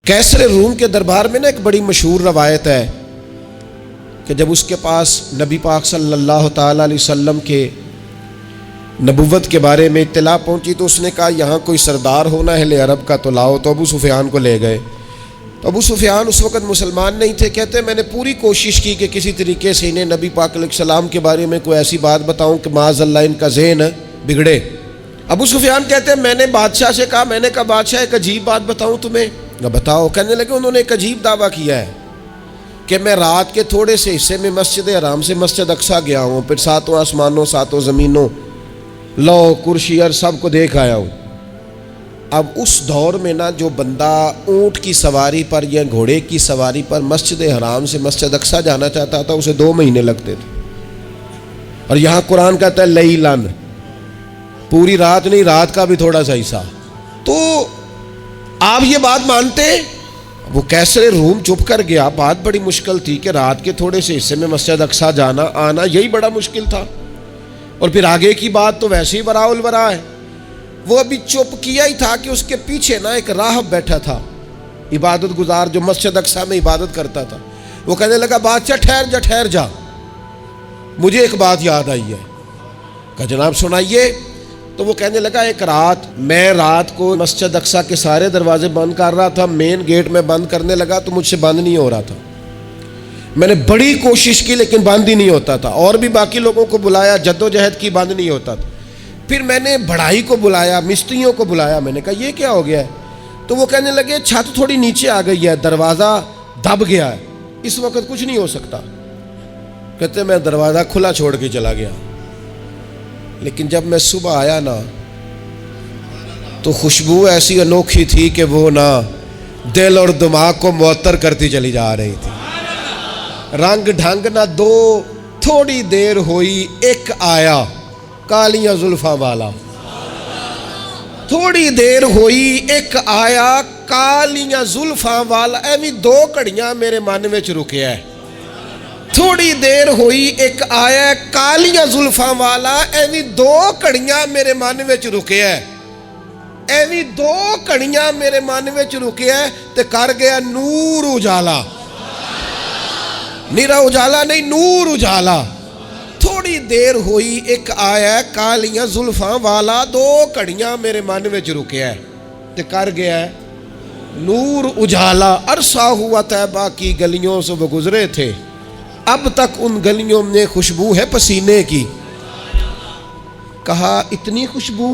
کیسر روم کے دربار میں ایک بڑی مشہور روایت ہے کہ جب اس کے پاس نبی پاک صلی اللہ تعالیٰ علیہ وسلم کے نبوت کے بارے میں اطلاع پہنچی تو اس نے کہا یہاں کوئی سردار ہونا اہل عرب کا تو لاؤ، تو ابو سفیان کو لے گئے۔ تو ابو سفیان اس وقت مسلمان نہیں تھے، کہتے میں نے پوری کوشش کی کہ کسی طریقے سے انہیں نبی پاک علیہ السلام کے بارے میں کوئی ایسی بات بتاؤں کہ معاذ اللہ ان کا ذہن بگڑے۔ ابو سفیان کہتے ہیں میں نے بادشاہ سے کہا، میں نے کہا بادشاہ ایک عجیب بات بتاؤں تمہیں؟ بتاؤ۔ کہنے لگے انہوں نے ایک عجیب دعویٰ کیا ہے کہ میں رات کے تھوڑے سے حصے میں مسجد حرام سے مسجد اقصیٰ گیا ہوں، پھر ساتوں آسمانوں ساتوں زمینوں لو کرسی اور سب کو دیکھ آیا ہوں۔ اب اس دور میں جو بندہ اونٹ کی سواری پر یا گھوڑے کی سواری پر مسجد حرام سے مسجد اقصیٰ جانا چاہتا تھا اسے 2 مہینے لگتے تھے، اور یہاں قرآن کہتا ہے لیلن، پوری رات نہیں، رات کا بھی تھوڑا سا حصہ۔ تو آپ یہ بات مانتے؟ وہ کیسر روم چپ کر گیا، بات بڑی مشکل تھی کہ رات کے تھوڑے سے حصے میں مسجد اقصیٰ جانا آنا یہی بڑا مشکل تھا، اور پھر آگے کی بات تو ویسے ہی براء البراء ہے۔ وہ ابھی چپ کیا ہی تھا کہ اس کے پیچھے ایک راہب بیٹھا تھا، عبادت گزار جو مسجد اقصیٰ میں عبادت کرتا تھا۔ وہ کہنے لگا بادشاہ ٹھہر جا، مجھے ایک بات یاد آئی ہے۔ کہا جناب سنائیے۔ تو وہ کہنے لگا ایک رات میں کو مسجد اقصیٰ کے سارے دروازے بند کر رہا تھا، مین گیٹ میں بند کرنے لگا تو مجھ سے بند نہیں ہو رہا تھا، میں نے بڑی کوشش کی لیکن بند ہی نہیں ہوتا تھا، اور بھی باقی لوگوں کو بلایا، جدوجہد کی، بند نہیں ہوتا تھا۔ پھر میں نے بڑھائی کو بلایا، مستریوں کو بلایا، میں نے کہا یہ کیا ہو گیا ہے؟ تو وہ کہنے لگے چھت تھوڑی نیچے آ گئی ہے، دروازہ دب گیا ہے، اس وقت کچھ نہیں ہو سکتا۔ کہتے میں دروازہ کھلا چھوڑ کے چلا گیا، لیکن جب میں صبح آیا تو خوشبو ایسی انوکھی تھی کہ وہ دل اور دماغ کو معطر کرتی چلی جا رہی تھی۔ رنگ ڈھنگ دو، تھوڑی دیر ہوئی ایک آیا کالیاں زلفاں والا، تھوڑی دیر ہوئی ایک آیا کالیاں زلفاں والا، ایویں 2 گھڑیاں میرے من وچ رکیا ہے۔ تھوڑی دیر ہوئی ایک آیا کالیاں زلفاں والا، ایویں 2 گھڑیاں میرے من وچ رکیا ہے، ایویں 2 گھڑیاں میرے من وچ رکیا ہے تے کر گیا نور اجالا، نیرا اجالا نہیں، نور اجالا۔ تھوڑی دیر ہوئی ایک آیا کالیاں زلفاں والا، 2 گھڑیاں میرے من وچ رکیا ہے تے کر گیا ہے نور اجالا۔ عرصہ ہوا طیبہ کی گلیوں سے وہ گزرے تھے، اب تک ان گلیوں میں خوشبو ہے پسینے کی۔ کہا اتنی خوشبو،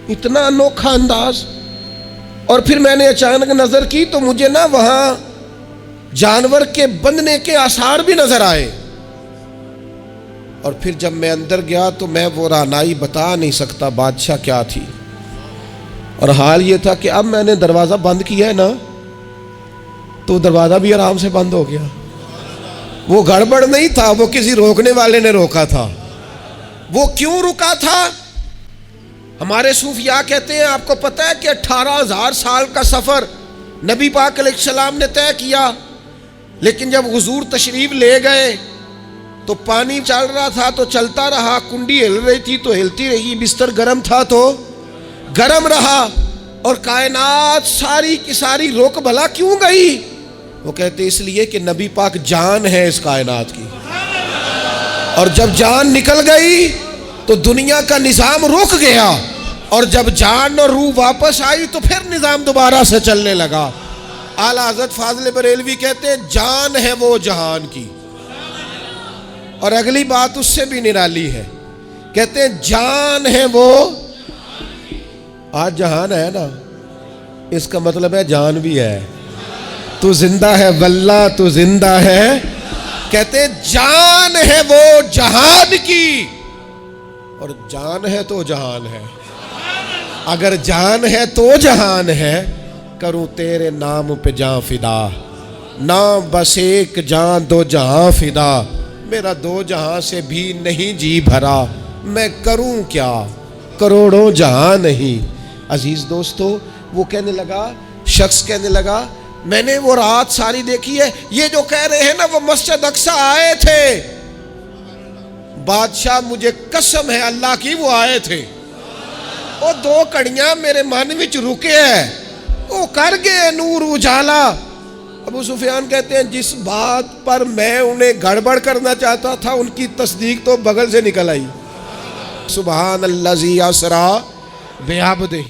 اتنا انوکھا انداز۔ اور پھر میں نے اچانک نظر کی تو مجھے وہاں جانور کے بندھنے کے آثار بھی نظر آئے، اور پھر جب میں اندر گیا تو میں وہ رہنائی بتا نہیں سکتا بادشاہ کیا تھی، اور حال یہ تھا کہ اب میں نے دروازہ بند کیا ہے تو دروازہ بھی آرام سے بند ہو گیا۔ وہ گڑبڑ نہیں تھا، وہ کسی روکنے والے نے روکا تھا۔ وہ کیوں رکا تھا؟ ہمارے صوفیاء کہتے ہیں آپ کو پتہ ہے کہ 18,000 سال کا سفر نبی پاک علیہ السلام نے طے کیا، لیکن جب حضور تشریف لے گئے تو پانی چل رہا تھا تو چلتا رہا، کنڈی ہل رہی تھی تو ہلتی رہی، بستر گرم تھا تو گرم رہا، اور کائنات ساری کی ساری رک بھلا کیوں گئی؟ وہ کہتے اس لیے کہ نبی پاک جان ہے اس کائنات کی، اور جب جان نکل گئی تو دنیا کا نظام رک گیا، اور جب جان اور روح واپس آئی تو پھر نظام دوبارہ سے چلنے لگا۔ اعلیٰ حضرت فاضل بریلوی کہتے ہیں جان ہے وہ جہان کی، اور اگلی بات اس سے بھی نرالی ہے، کہتے ہیں جان ہے وہ، آج جہان ہے اس کا مطلب ہے جان بھی ہے، تو زندہ ہے واللہ تو زندہ ہے، کہتے ہیں جان ہے وہ جہان کی، اور جان ہے تو جہان ہے، اگر جان ہے تو جہان ہے، کروں تیرے نام پہ جان فدا، نام بس ایک جان 2 جہاں فدا، میرا 2 جہاں سے بھی نہیں جی بھرا، میں کروں کیا کروڑوں جہاں نہیں۔ عزیز دوستو، وہ کہنے لگا، شخص کہنے لگا میں نے وہ رات ساری دیکھی ہے، یہ جو کہہ رہے ہیں وہ مسجد اقصیٰ آئے تھے، بادشاہ مجھے قسم ہے اللہ کی وہ آئے تھے، وہ 2 گھڑیاں میرے من وچ رکے ہیں، تو کر گئے نور اجالا۔ ابو سفیان کہتے ہیں جس بات پر میں انہیں گڑبڑ کرنا چاہتا تھا ان کی تصدیق تو بغل سے نکل آئی۔ سبحان الذی اسریٰ بعبدہ۔